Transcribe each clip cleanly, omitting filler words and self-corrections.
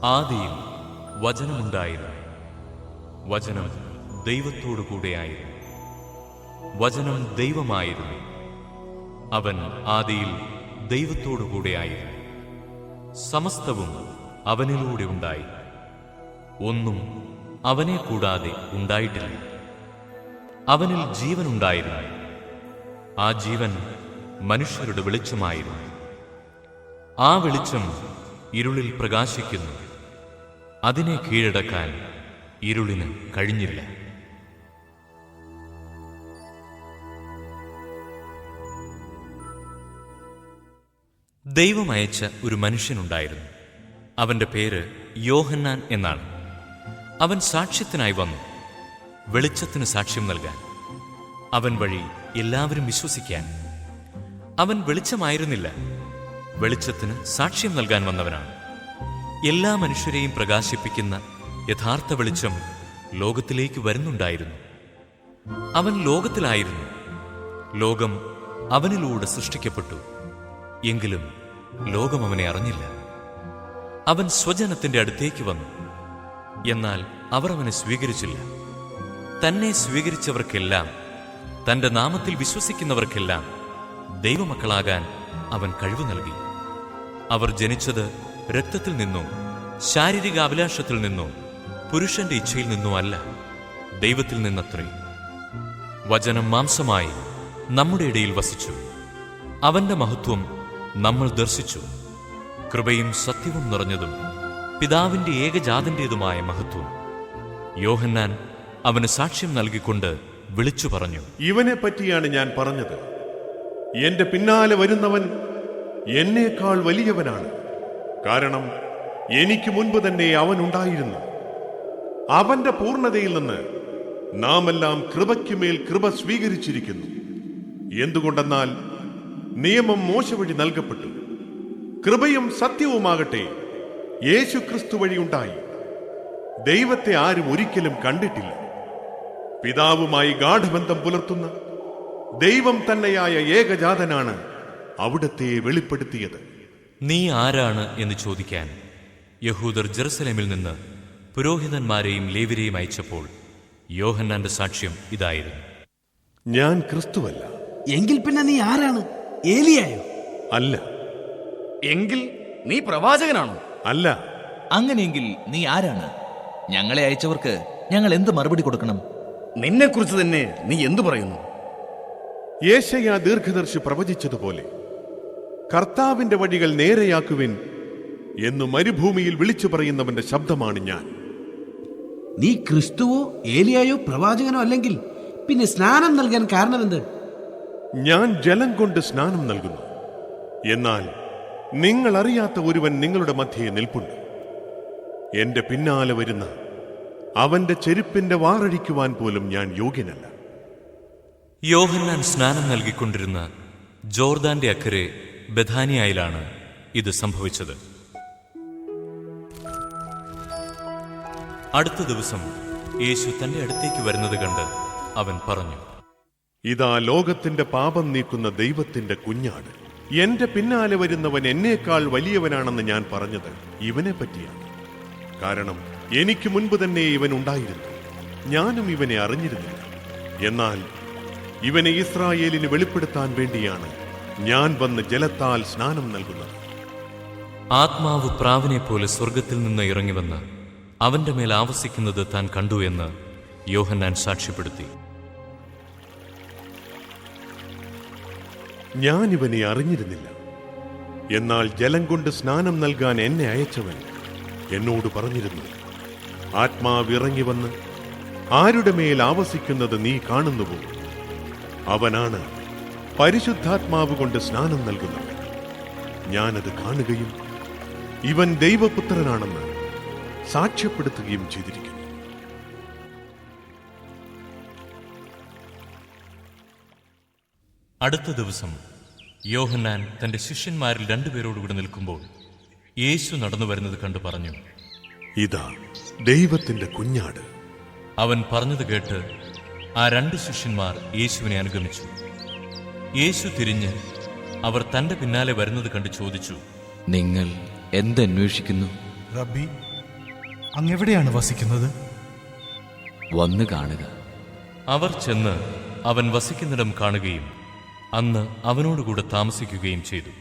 ആദിയിൽ വചനമുണ്ടായിരുന്നു. വചനം ദൈവത്തോടു കൂടെയായിരുന്നു. വചനം ദൈവമായിരുന്നു. അവൻ ആദിയിൽ ദൈവത്തോടു കൂടെയായിരുന്നു. സമസ്തവും അവനിലൂടെ ഉണ്ടായി. ഒന്നും അവനെ കൂടാതെ ഉണ്ടായിട്ടില്ല. അവനിൽ ജീവനുണ്ടായിരുന്നു. ആ ജീവൻ മനുഷ്യരുടെ വെളിച്ചമായിരുന്നു. ആ വെളിച്ചം ഇരുളിൽ പ്രകാശിക്കുന്നു. അതിനെ കീഴടക്കാൻ ഇരുളിന് കഴിഞ്ഞില്ല. ദൈവം അയച്ച ഒരു മനുഷ്യനുണ്ടായിരുന്നു. അവന്റെ പേര് യോഹന്നാൻ എന്നാണ്. അവൻ സാക്ഷ്യത്തിനായി വന്നു, വെളിച്ചത്തിന് സാക്ഷ്യം നൽകാൻ, അവൻ വഴി എല്ലാവരും വിശ്വസിക്കാൻ. അവൻ വെളിച്ചമായിരുന്നില്ല, വെളിച്ചത്തിന് സാക്ഷ്യം നൽകാൻ വന്നവനാണ്. എല്ലാ മനുഷ്യരെയും പ്രകാശിപ്പിക്കുന്ന യഥാർത്ഥ വെളിച്ചം ലോകത്തിലേക്ക് വരുന്നുണ്ടായിരുന്നു. അവൻ ലോകത്തിലായിരുന്നു. ലോകം അവനിലൂടെ സൃഷ്ടിക്കപ്പെട്ടു. എങ്കിലും ലോകം അവനെ അറിഞ്ഞില്ല. അവൻ സ്വജനത്തിന്റെ അടുത്തേക്ക് വന്നു, എന്നാൽ അവർ അവനെ സ്വീകരിച്ചില്ല. തന്നെ സ്വീകരിച്ചവർക്കെല്ലാം, തന്റെ നാമത്തിൽ വിശ്വസിക്കുന്നവർക്കെല്ലാം ദൈവമക്കളാകാൻ അവൻ കഴിവ് നൽകി. അവർ ജനിച്ചത് രക്തത്തിൽ നിന്നോ ശാരീരിക അഭിലാഷത്തിൽ നിന്നോ പുരുഷന്റെ ഇച്ഛയിൽ നിന്നോ അല്ല, ദൈവത്തിൽ നിന്നത്രേ. വചനം മാംസമായി നമ്മുടെ ഇടയിൽ വസിച്ചു. അവന്റെ മഹത്വം നമ്മൾ ദർശിച്ചു. കൃപയും സത്യവും നിറഞ്ഞതും പിതാവിന്റെ ഏകജാതന്റേതുമായ മഹത്വം. യോഹന്നാൻ അവന് സാക്ഷ്യം നൽകിക്കൊണ്ട് വിളിച്ചു പറഞ്ഞു, ഇവനെ പറ്റിയാണ് ഞാൻ പറഞ്ഞത്. എന്റെ പിന്നാലെ വരുന്നവൻ എന്നേക്കാൾ വലിയവനാണ്. കാരണം എനിക്ക് മുൻപ് തന്നെ അവൻ ഉണ്ടായിരുന്നു. അവന്റെ പൂർണ്ണതയിൽ നിന്ന് നാമെല്ലാം കൃപയ്ക്കുമേൽ കൃപ സ്വീകരിച്ചിരിക്കുന്നു. എന്തുകൊണ്ടെന്നാൽ നിയമം മോശ വഴി നൽകപ്പെട്ടു, കൃപയും സത്യവുമാകട്ടെ യേശു ക്രിസ്തു വഴി ഉണ്ടായി. ദൈവത്തെ ആരും ഒരിക്കലും കണ്ടിട്ടില്ല. പിതാവുമായി ഗാഢബന്ധം പുലർത്തുന്ന ദൈവം തന്നെയായ ഏകജാതനാണ് അവിടത്തെ വെളിപ്പെടുത്തിയത്. നീ ആരാണ് എന്ന് ചോദിക്കാൻ യഹൂദർ ജെറുസലേമിൽ നിന്ന് പുരോഹിതന്മാരെയും ലേവ്യരെയും അയച്ചപ്പോൾ യോഹന്നാന്റെ സാക്ഷ്യം ഇതായിരുന്നു: ഞാൻ ക്രിസ്തുവല്ല. എങ്കിൽ പിന്നെ നീ ആരാണ്? ഏലിയായോ? അല്ല. എങ്കിൽ നീ പ്രവാചകനാണോ? അല്ല. അങ്ങനെയെങ്കിൽ നീ ആരാണ്? ഞങ്ങളെ അയച്ചവർക്ക് ഞങ്ങൾ എന്ത് മറുപടി കൊടുക്കണം? നിന്നെക്കുറിച്ച് തന്നെ നീ എന്തു പറയുന്നു? യേശയ്യാ ദീർഘദർശി പ്രവചിച്ചതുപോലെ, കർത്താവിന്റെ വഴികൾ നേരെയാക്കുവിൻ എന്ന് മരുഭൂമിയിൽ വിളിച്ചു പറയുന്നവന്റെ ശബ്ദമാണ് ഞാൻ. നീ ക്രിസ്തുവോ ഏലിയായോ പ്രവാചകനോ അല്ലെങ്കിൽ പിന്നെ സ്നാനം നൽകാൻ കാരണമെന്ത്? ഞാൻ ജലം കൊണ്ട് സ്നാനം നൽകുന്നു. എന്നാൽ നിങ്ങൾ അറിയാത്ത ഒരുവൻ നിങ്ങളുടെ മധ്യേ നിൽപ്പുണ്ട്. എന്റെ പിന്നാലെ വരുന്ന അവന്റെ ചെരുപ്പിന്റെ വാറഴിക്കുവാൻ പോലും ഞാൻ യോഗ്യനല്ല. യോഹന്നാൻ സ്നാനം നൽകിക്കൊണ്ടിരുന്ന ജോർദാന്റെ അക്കരെ ബഥാനിയായിലാണ് ഇത് സംഭവിച്ചത്. അടുത്ത ദിവസം യേശു തന്റെ അടുത്തേക്ക് വരുന്നത് കണ്ട് അവൻ പറഞ്ഞു, ഇതാ ലോകത്തിന്റെ പാപം നീക്കുന്ന ദൈവത്തിന്റെ കുഞ്ഞാട്. എന്റെ പിന്നാലെ വരുന്നവൻ എന്നേക്കാൾ വലിയവനാണെന്ന് ഞാൻ പറഞ്ഞത് ഇവനെ പറ്റിയാണ്. കാരണം എനിക്ക് മുൻപ് തന്നെ ഇവൻ ഉണ്ടായിരുന്നു, ഞാനും ഇവനെ അറിഞ്ഞിരുന്നില്ല. എന്നാൽ ഇവനെ ഇസ്രായേലിന് വെളിപ്പെടുത്താൻ വേണ്ടിയാണ് ഞാൻ വന്ന് ജലത്താൽ സ്നാനം നൽകുന്നത്. ആത്മാവ് പ്രാവിനെ പോലെ സ്വർഗത്തിൽ നിന്ന് ഇറങ്ങിവന്ന് അവന്റെ മേൽ ആവസിക്കുന്നത് താൻ കണ്ടു എന്ന് യോഹന്നാൻ സാക്ഷ്യപ്പെടുത്തി. ഞാൻ ഇവനെ അറിഞ്ഞിരുന്നില്ല. എന്നാൽ ജലം കൊണ്ട് സ്നാനം നൽകാൻ എന്നെ അയച്ചവൻ എന്നോട് പറഞ്ഞിരുന്നു, ആത്മാവ് ഇറങ്ങി വന്ന് ആരുടെ മേൽ ആവസിക്കുന്നത് നീ കാണുന്നുവോ, അവനാണ് പരിശുദ്ധാത്മാവ് കൊണ്ട് സ്നാനം നൽകുന്നവൻ. ഞാനത് കാണുകയും ഇവൻ ദൈവപുത്രനാണെന്ന് സാക്ഷ്യപ്പെടുത്തുകയും ചെയ്തിരിക്കുന്നു. അടുത്ത ദിവസം യോഹന്നാൻ തന്റെ ശിഷ്യന്മാരിൽ രണ്ടുപേരോടുകൂടി നിൽക്കുമ്പോൾ യേശു നടന്നു വരുന്നത് കണ്ടു പറഞ്ഞു, ഇതാ ദൈവത്തിന്റെ കുഞ്ഞാട്. അവൻ പറഞ്ഞത് കേട്ട് ആ രണ്ട് ശിഷ്യന്മാർ യേശുവിനെ അനുഗമിച്ചു. യേശു തിരിഞ്ഞ് അവർ തന്റെ പിന്നാലെ വരുന്നത് കണ്ട് ചോദിച്ചു, നിങ്ങൾ എന്തന്വേഷിക്കുന്നു? റബ്ബി, അങ്ങെവിടെയാണ് വസിക്കുന്നത്? വന്നു കാണുക. അവർ ചെന്ന് അവൻ വസിക്കുന്നിടം കാണുകയും അന്ന് അവനോടുകൂടെ താമസിക്കുകയും ചെയ്തു.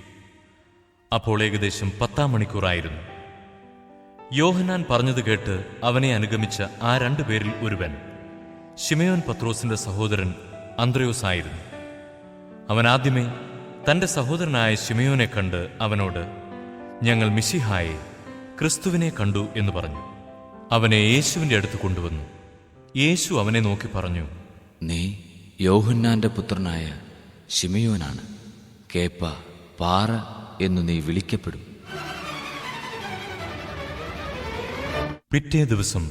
അപ്പോൾ ഏകദേശം 10 മണിക്കൂറായിരുന്നു. യോഹന്നാൻ പറഞ്ഞത് കേട്ട് അവനെ അനുഗമിച്ച ആ 2 പേരിൽ ഒരുവൻ ശിമയോൻ പത്രോസിന്റെ സഹോദരൻ അന്ത്രയോസ് ആയിരുന്നു. അവൻ ആദ്യമേ തന്റെ സഹോദരനായ ശിമയോനെ കണ്ട് അവനോട്, ഞങ്ങൾ മിശിഹായെ, ക്രിസ്തുവിനെ കണ്ടു എന്ന് പറഞ്ഞു. അവനെ യേശുവിന്റെ അടുത്ത് കൊണ്ടുവന്നു. യേശു അവനെ നോക്കി പറഞ്ഞു, നീ യോഹന്നാന്റെ പുത്രനായ ശിമയോനാണ്. കേപ്പ, പാറ എന്നു നീ വിളിക്കപ്പെടും. പിറ്റേ ദിവസം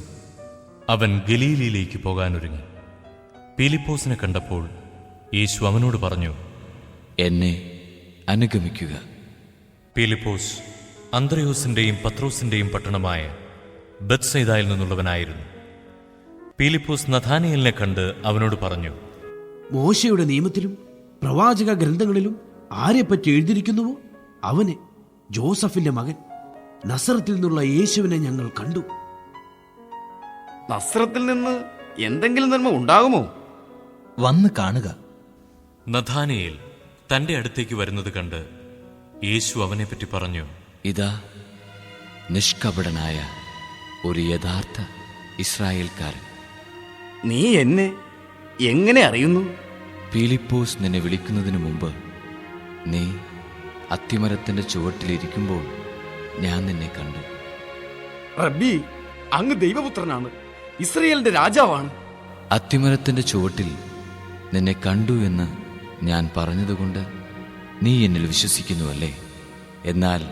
അവൻ ഗലീലയിലേക്ക് പോകാനൊരുങ്ങി. പീലിപ്പോസിനെ കണ്ടപ്പോൾ യേശു അവനോട് പറഞ്ഞു, എന്നെ അനുഗമിക്കുക. പീലിപ്പോസ് അന്ത്രയോസിന്റെയും പത്രോസിന്റെയും പട്ടണമായ ബത്സയിദായിൽ നിന്നുള്ളവനായിരുന്നു. പീലിപ്പോസ് നഥാനയേലിനെ കണ്ട് അവനോട് പറഞ്ഞു, മോശയുടെ നിയമത്തിലും പ്രവാചക ഗ്രന്ഥങ്ങളിലും ആരെപ്പറ്റി എഴുതിയിരിക്കുന്നുവോ അവനെ, ജോസഫിന്റെ മകൻ, നസറത്തിൽ നിന്നുള്ള യേശുവിനെ ഞങ്ങൾ കണ്ടു. നസ്രത്തിൽ നിന്ന് എന്തെങ്കിലും നന്മ ഉണ്ടാകുമോ? വന്ന് കാണുക. നഥാനയേൽ തന്റെ അടുത്തേക്ക് വരുന്നത് കണ്ട് യേശു അവനെപ്പറ്റി പറഞ്ഞു, ഇതാ നിഷ്കപടനായ ഒരു യഥാർത്ഥ ഇസ്രായേൽക്കാരൻ. നീ എന്നെ എങ്ങനെ അറിയുന്നു? പീലിപ്പോസ് നിന്നെ വിളിക്കുന്നതിന് മുമ്പ് നീ അത്തിമരത്തിന്റെ ചുവട്ടിലിരിക്കുമ്പോൾ ഞാൻ നിന്നെ കണ്ടു. റബ്ബി, അങ്ങ് ദൈവപുത്രനാണ്, ഇസ്രയേലിന്റെ രാജാവാണ്. അത്തിമരത്തിന്റെ ചുവട്ടിൽ നിന്നെ കണ്ടു എന്ന് ഞാൻ പറഞ്ഞതുകൊണ്ട് നീ എന്നിൽ വിശ്വസിക്കുന്നുവല്ലേ? എന്നാൽ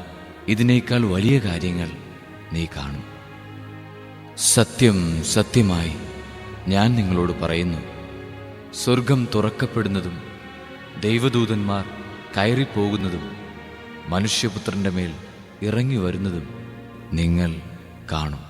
ഇതിനേക്കാൾ വലിയ കാര്യങ്ങൾ നീ കാണും. സത്യം സത്യമായി ഞാൻ നിങ്ങളോട് പറയുന്നു, സ്വർഗം തുറക്കപ്പെടുന്നതും ദൈവദൂതന്മാർ കയറിപ്പോകുന്നതും മനുഷ്യപുത്രന്റെ മേൽ ഇറങ്ങി വരുന്നതും നിങ്ങൾ കാണും.